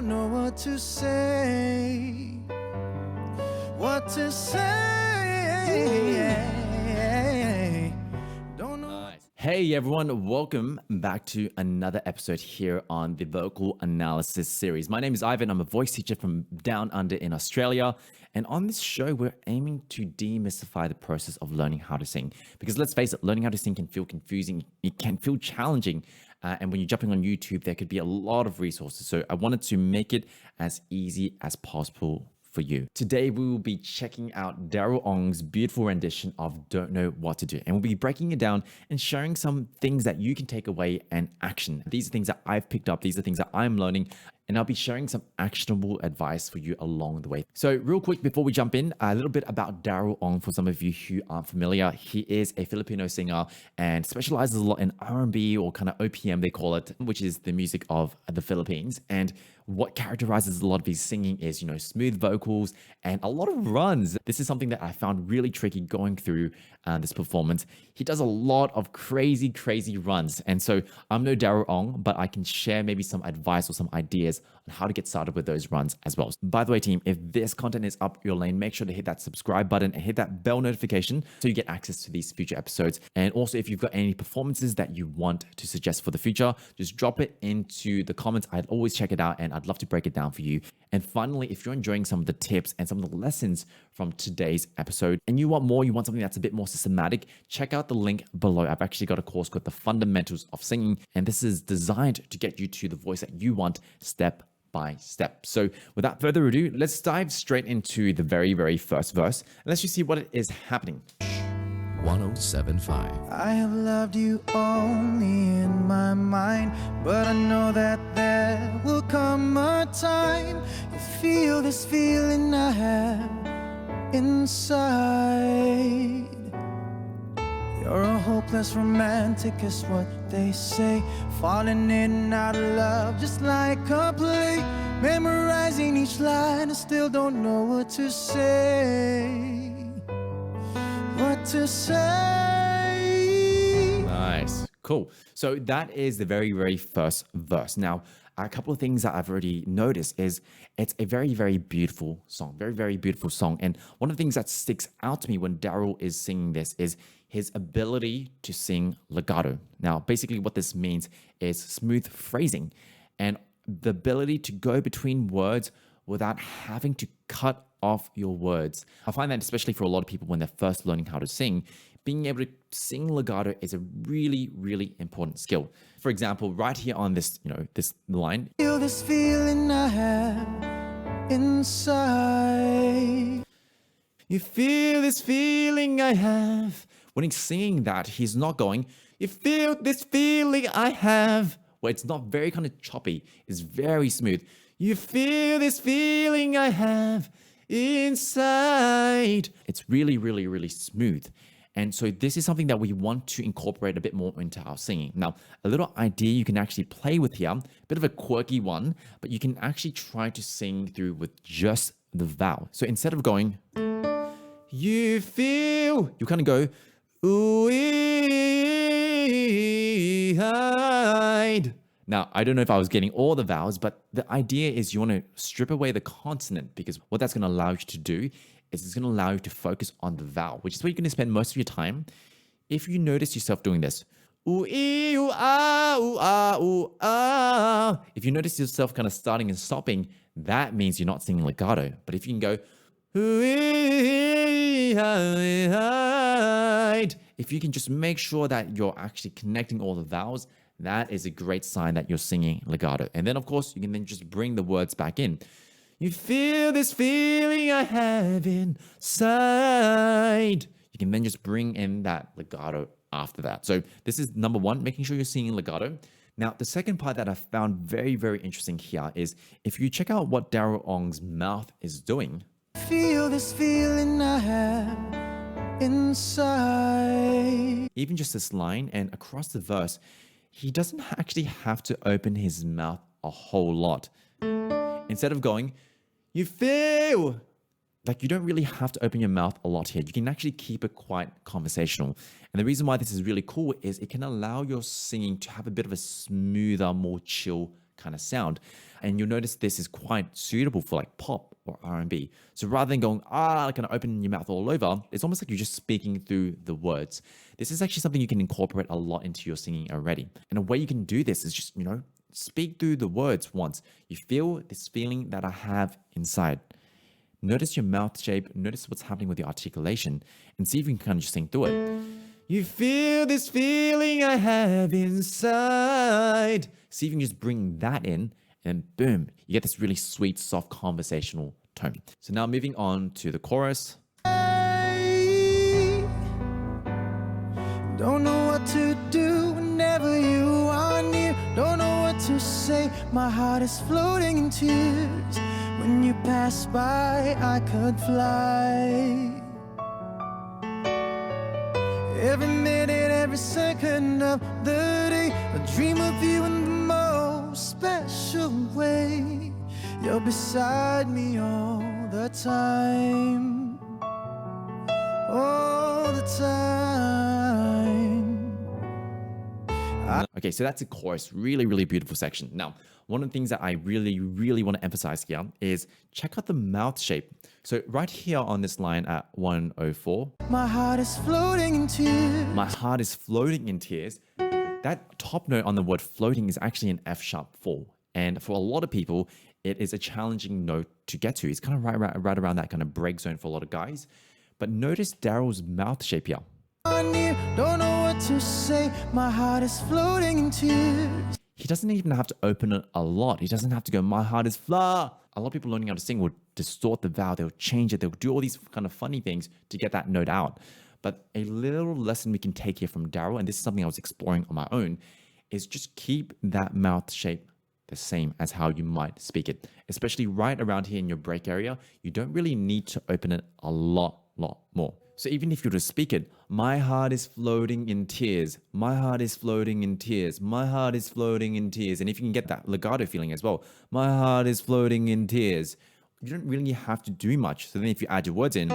don't know what to say. What to say. Don't know. Nice. Hey everyone, welcome back to another episode here on the Vocal Analysis series. My name is Ivan. I'm a voice teacher from down under in Australia. And on this show, we're aiming to demystify the process of learning how to sing. Because let's face it, learning how to sing can feel confusing. It can feel challenging. And when you're jumping on YouTube, there could be a lot of resources. So I wanted to make it as easy as possible for you. Today, we will be checking out Daryl Ong's beautiful rendition of Don't Know What to Do. And we'll be breaking it down and sharing some things that you can take away and action. These are things that I've picked up. These are things that I'm learning. And I'll be sharing some actionable advice for you along the way. So real quick, before we jump in, a little bit about Daryl Ong for some of you who aren't familiar. He is a Filipino singer and specializes a lot in R&B or kind of OPM, they call it, which is the music of the Philippines. And what characterizes a lot of his singing is, smooth vocals and a lot of runs. This is something that I found really tricky going through this performance. He does a lot of crazy runs. And so I'm no Daryl Ong, but I can share maybe some advice or some ideas on how to get started with those runs as well. By the way, team, if this content is up your lane, make sure to hit that subscribe button and hit that bell notification so you get access to these future episodes. And also, if you've got any performances that you want to suggest for the future, just drop it into the comments. I'd always check it out and I'd love to break it down for you. And finally, if you're enjoying some of the tips and some of the lessons from today's episode and you want more, you want something that's a bit more systematic, check out the link below. I've actually got a course called The Fundamentals of Singing, and this is designed to get you to the voice that you want step by step. So without further ado, let's dive straight into the very first verse and let's just see what is happening. 107.5. I have loved you only in my mind, but I know that there will come a time you feel this feeling I have inside. You're a hopeless romantic is what they say, falling in and out of love just like a play, memorizing each line and still don't know what to say. What to say. Nice. Cool. So that is the very first verse. Now, a couple of things that I've already noticed is it's a very beautiful song. Very beautiful song. And one of the things that sticks out to me when Daryl is singing this is his ability to sing legato. Now, basically what this means is smooth phrasing and the ability to go between words without having to cut off your words. I find that especially for a lot of people when they're first learning how to sing, being able to sing legato is a really important skill. For example, right here on this, this line. Feel this feeling I have inside. You feel this feeling I have. When he's singing that, he's not going, you feel this feeling I have. Where it's not very kind of choppy. It's very smooth. You feel this feeling I have inside. It's really smooth. And so this is something that we want to incorporate a bit more into our singing. Now, a little idea you can actually play with here, a bit of a quirky one, but you can actually try to sing through with just the vowel. So instead of going, you feel, you kind of go, ooh, hide. Now, I don't know if I was getting all the vowels, but the idea is you want to strip away the consonant because what that's going to allow you to do is it's going to allow you to focus on the vowel, which is where you're going to spend most of your time. If you notice yourself doing this, ooh, ee, ooh, ah, ooh, ah, ooh, ah. If you notice yourself kind of starting and stopping, that means you're not singing legato. But if you can go, ooh, ee, hide. If you can just make sure that you're actually connecting all the vowels, that is a great sign that you're singing legato. And then, of course, you can then just bring the words back in. You feel this feeling I have inside. You can then just bring in that legato after that. So this is number one, making sure you're singing legato. Now, the second part that I found very interesting here is if you check out what Daryl Ong's mouth is doing. Feel this feeling I have inside. Even just this line and across the verse, he doesn't actually have to open his mouth a whole lot. Instead of going, you feel, like you don't really have to open your mouth a lot here. You can actually keep it quite conversational. And the reason why this is really cool is it can allow your singing to have a bit of a smoother, more chill kind of sound. And you'll notice this is quite suitable for like pop or R&B. So rather than going, kind of opening your mouth all over, it's almost like you're just speaking through the words. This is actually something you can incorporate a lot into your singing already. And a way you can do this is just, speak through the words once. You feel this feeling that I have inside. Notice your mouth shape, notice what's happening with your articulation, and see if you can kind of just sing through it. You feel this feeling I have inside. See if you can just bring that in, and boom, you get this really sweet, soft, conversational tone. So now moving on to the chorus. I don't know what to do whenever you are near. Don't know what to say. My heart is floating in tears. When you pass by, I could fly. Every minute, every second of the day, I dream of you in the most special way. You're beside me all the time. All the time. Okay, so that's a chorus. Really, really beautiful section. Now, one of the things that I really, really want to emphasize here is check out the mouth shape. So right here on this line at 104. My heart is floating in tears. My heart is floating in tears. That top note on the word floating is actually an F sharp 4. And for a lot of people, it is a challenging note to get to. It's kind of right around that kind of break zone for a lot of guys. But notice Daryl's mouth shape here. Don't know what to say. My heart is floating in tears. He doesn't even have to open it a lot. He doesn't have to go, my heart is fla. A lot of people learning how to sing will distort the vowel. They'll change it. They'll do all these kind of funny things to get that note out. But a little lesson we can take here from Daryl, and this is something I was exploring on my own, is just keep that mouth shape the same as how you might speak it. Especially right around here in your break area, you don't really need to open it a lot more. So even if you were to speak it, my heart is floating in tears. My heart is floating in tears. My heart is floating in tears. And if you can get that legato feeling as well, my heart is floating in tears. You don't really have to do much. So then if you add your words in,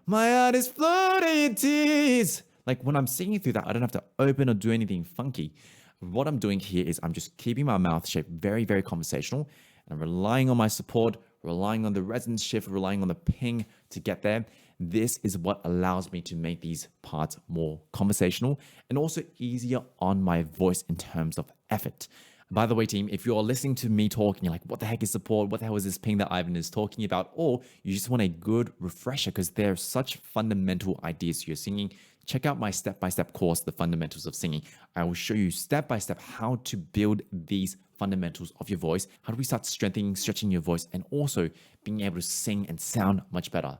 my heart is floating in tears. Like when I'm singing through that, I don't have to open or do anything funky. What I'm doing here is I'm just keeping my mouth shape very, very conversational. And I'm relying on my support, relying on the resonance shift, relying on the ping to get there. This is what allows me to make these parts more conversational and also easier on my voice in terms of effort. By the way, team, if you're listening to me talking, you're like, what the heck is support? What the hell is this ping that Ivan is talking about? Or you just want a good refresher because they're such fundamental ideas to your singing. Check out my step-by-step course, The Fundamentals of Singing. I will show you step-by-step how to build these fundamentals of your voice. How do we start strengthening, stretching your voice, and also being able to sing and sound much better?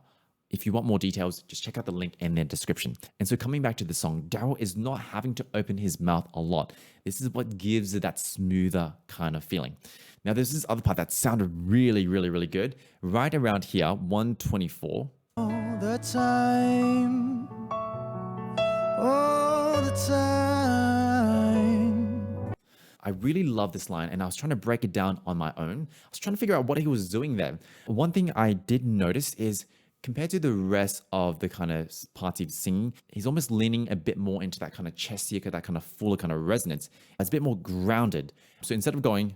If you want more details, just check out the link in the description. And so coming back to the song, Daryl is not having to open his mouth a lot. This is what gives it that smoother kind of feeling. Now, there's this other part that sounded really, really, really good. Right around here, 124. All the time. All the time. I really love this line and I was trying to break it down on my own. I was trying to figure out what he was doing there. One thing I did notice is compared to the rest of the kind of parts he's singing, he's almost leaning a bit more into that kind of chestier, that kind of fuller kind of resonance. It's a bit more grounded. So instead of going,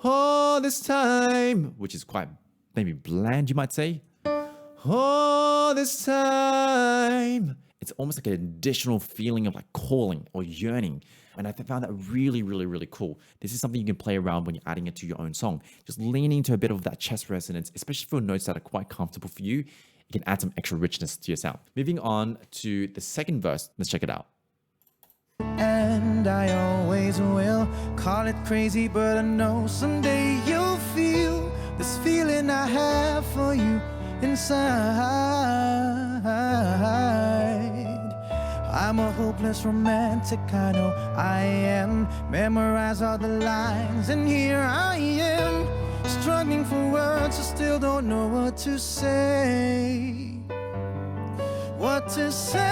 all this time, which is quite maybe bland, you might say, all this time, it's almost like an additional feeling of like calling or yearning. And I found that really, really, really cool. This is something you can play around when you're adding it to your own song. Just leaning into a bit of that chest resonance, especially for notes that are quite comfortable for you. You can add some extra richness to your sound. Moving on to the second verse. Let's check it out. And I always will call it crazy, but I know someday you'll feel this feeling I have for you inside. I'm a hopeless romantic, I know I am. Memorize all the lines, and here I am, struggling for words, I still don't know what to say. What to say.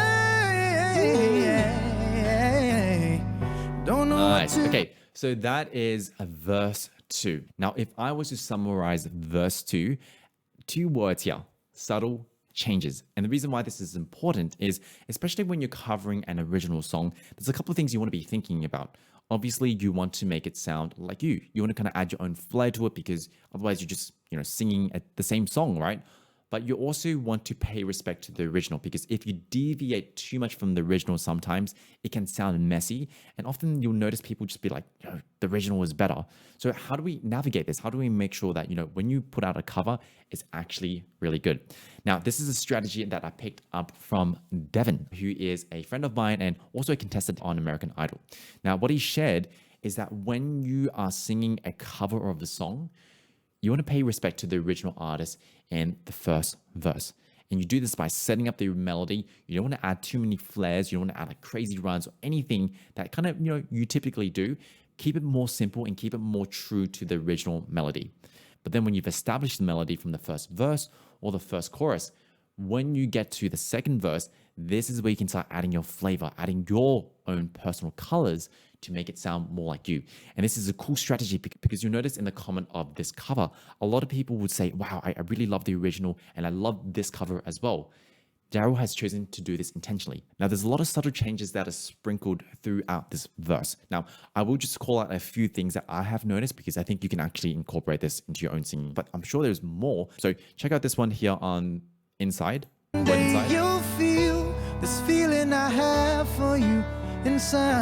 Don't know Nice. what to... Okay, so that is a verse 2. Now, if I was to summarize verse 2, 2 words here: subtle, changes. And the reason why this is important is, especially when you're covering an original song, there's a couple of things you want to be thinking about. Obviously, you want to make it sound like you. You want to kind of add your own flair to it because otherwise you're just, singing at the same song, right? But you also want to pay respect to the original because if you deviate too much from the original, sometimes it can sound messy. And often you'll notice people just be like, the original was better. So how do we navigate this? How do we make sure that, when you put out a cover, it's actually really good? Now, this is a strategy that I picked up from Devin, who is a friend of mine and also a contestant on American Idol. Now, what he shared is that when you are singing a cover of a song, you want to pay respect to the original artist and the first verse. And you do this by setting up the melody. You don't want to add too many flares. You don't want to add like crazy runs or anything that kind of, you typically do. Keep it more simple and keep it more true to the original melody. But then when you've established the melody from the first verse or the first chorus, when you get to the second verse, this is where you can start adding your flavor, adding your own personal colors to make it sound more like you. And this is a cool strategy because you'll notice in the comment of this cover, a lot of people would say, wow, I really love the original and I love this cover as well. Daryl has chosen to do this intentionally. Now, there's a lot of subtle changes that are sprinkled throughout this verse. Now, I will just call out a few things that I have noticed because I think you can actually incorporate this into your own singing, but I'm sure there's more. So check out this one here on Inside. Word Inside. You'll feel this feeling I have for you inside.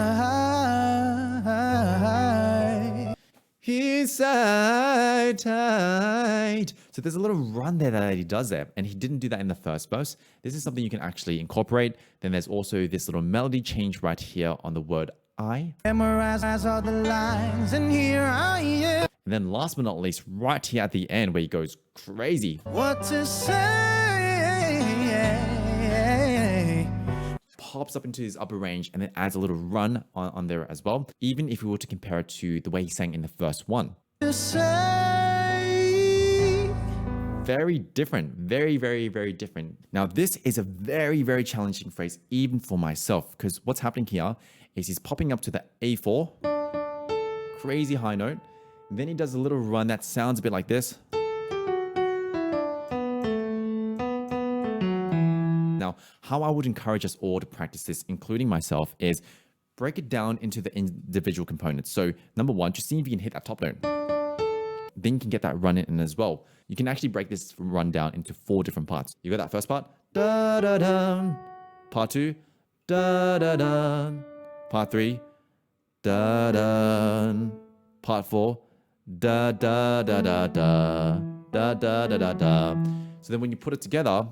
Inside tight. So there's a little run there that he does there, and he didn't do that in the first verse. This is something you can actually incorporate. Then there's also this little melody change right here on the word I. Memorize all the lines, and here I am. And then last but not least, right here at the end where he goes crazy. What to say? Pops up into his upper range and then adds a little run on there as well, even if we were to compare it to the way he sang in the first one. To say. Very different. Very, very, very different. Now, this is a very, very challenging phrase, even for myself, because what's happening here is he's popping up to the A4, crazy high note. Then he does a little run that sounds a bit like this. Now, how I would encourage us all to practice this, including myself, is break it down into the individual components. So number one, just see if you can hit that top note. Then you can get that run in as well. You can actually break this run down into 4 different parts. You got that first part, da da da. Part 2, da da da. Part 3, da da. Part 4, da da da da da da da da da da. So then when you put it together.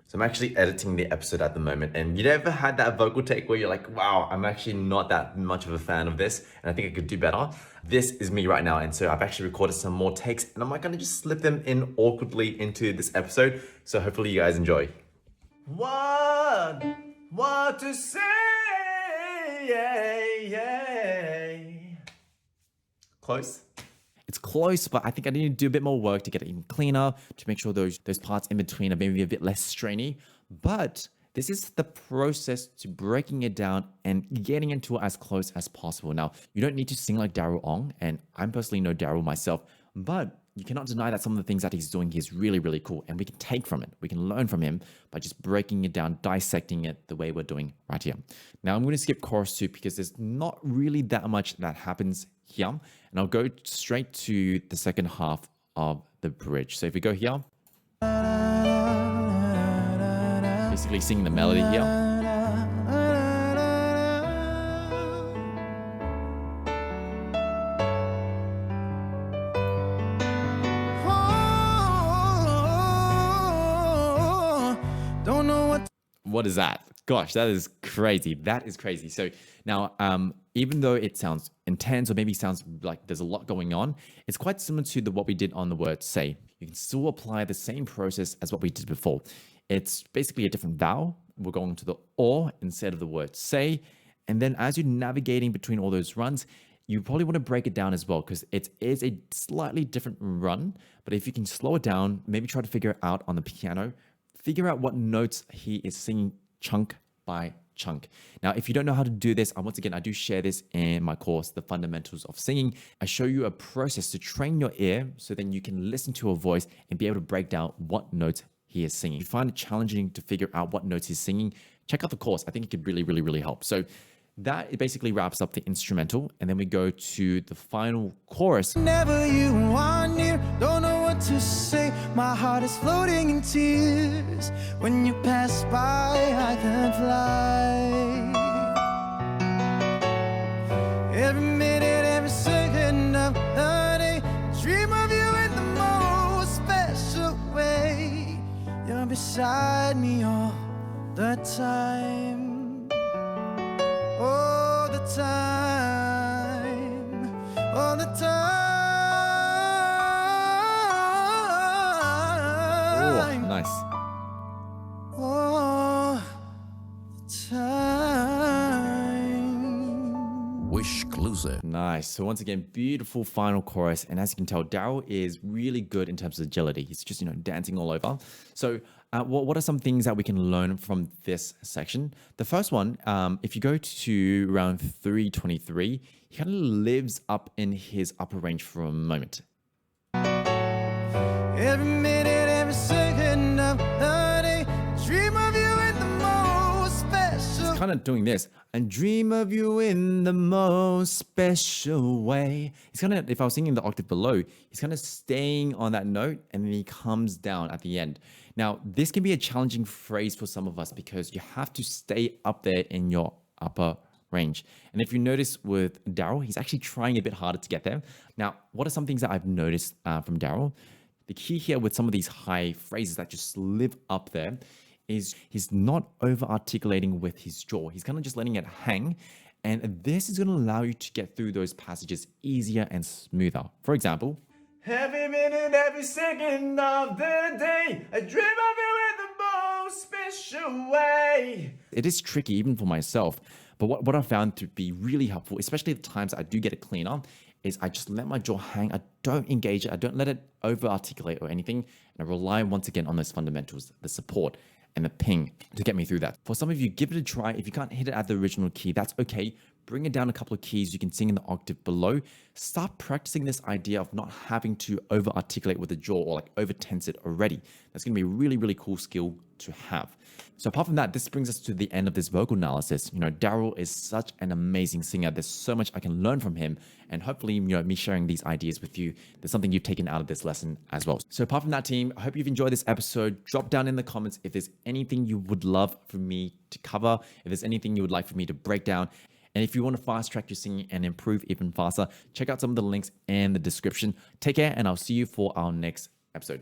So I'm actually editing the episode at the moment, and you ever had that vocal take where you're like, wow, I'm actually not that much of a fan of this, and I think I could do better. This is me right now, and so I've actually recorded some more takes, and I'm like gonna just slip them in awkwardly into this episode, so hopefully you guys enjoy. What to say? Close? It's close, but I think I need to do a bit more work to get it even cleaner, to make sure those parts in between are maybe a bit less strainy. But this is the process to breaking it down and getting into it as close as possible. Now, you don't need to sing like Daryl Ong, and I'm personally no Daryl myself, but you cannot deny that some of the things that he's doing is really, really cool, and we can take from it. We can learn from him by just breaking it down, dissecting it the way we're doing right here. Now, I'm going to skip chorus 2 because there's not really that much that happens here, and I'll go straight to the second half of the bridge. So if we go here, basically singing the melody here. What is that? Gosh, that is crazy. That is crazy. So now, even though it sounds intense or maybe sounds like there's a lot going on, it's quite similar to what we did on the word say. You can still apply the same process as what we did before. It's basically a different vowel. We're going to the or instead of the word say. And then as you're navigating between all those runs, you probably want to break it down as well because it is a slightly different run. But if you can slow it down, maybe try to figure it out on the piano, figure out what notes he is singing chunk by chunk. Now, if you don't know how to do this, once again, I do share this in my course, The Fundamentals of Singing. I show you a process to train your ear so then you can listen to a voice and be able to break down what notes he is singing. If you find it challenging to figure out what notes he's singing, check out the course. I think it could really help. So that it basically wraps up the instrumental, and then we go to the final chorus. Never you are near, don't know what to say. My heart is floating in tears. When you pass by, I can fly. Every minute, every second of the day, dream of you in the most special way. You're beside me all the time. All the time. All the time. Oh, nice. All the time. Exclusive. Nice. So once again, beautiful final chorus. And as you can tell, Daryl is really good in terms of agility. He's just, dancing all over. So what are some things that we can learn from this section? The first one, if you go to round 323, he kind of lives up in his upper range for a moment. Every minute, every second of the day, dream of you in the most special. Kind of doing this and dream of you in the most special way. He's kind of, if I was singing the octave below, he's kind of staying on that note and then he comes down at the end. Now, this can be a challenging phrase for some of us because you have to stay up there in your upper range. And if you notice with Daryl, he's actually trying a bit harder to get there. Now, what are some things that I've noticed from Daryl? The key here with some of these high phrases that just live up there is he's not over articulating with his jaw. He's kind of just letting it hang. And this is going to allow you to get through those passages easier and smoother. For example, every minute, every second of the day, I dream of you in the most special way. It is tricky even for myself. But what I found to be really helpful, especially the times I do get it cleaner, is I just let my jaw hang. I don't engage it. I don't let it over articulate or anything. And I rely once again on those fundamentals, the support and the ping to get me through that. For some of you, give it a try. If you can't hit it at the original key, that's okay. Bring it down a couple of keys. You can sing in the octave below. Start practicing this idea of not having to over articulate with the jaw or like over tense it already. That's going to be a really cool skill to have. So apart from that, this brings us to the end of this vocal analysis. Daryl is such an amazing singer. There's so much I can learn from him. And hopefully, me sharing these ideas with you, there's something you've taken out of this lesson as well. So apart from that, team, I hope you've enjoyed this episode. Drop down in the comments if there's anything you would love for me to cover, if there's anything you would like for me to break down. And if you want to fast track your singing and improve even faster, check out some of the links in the description. Take care, and I'll see you for our next episode.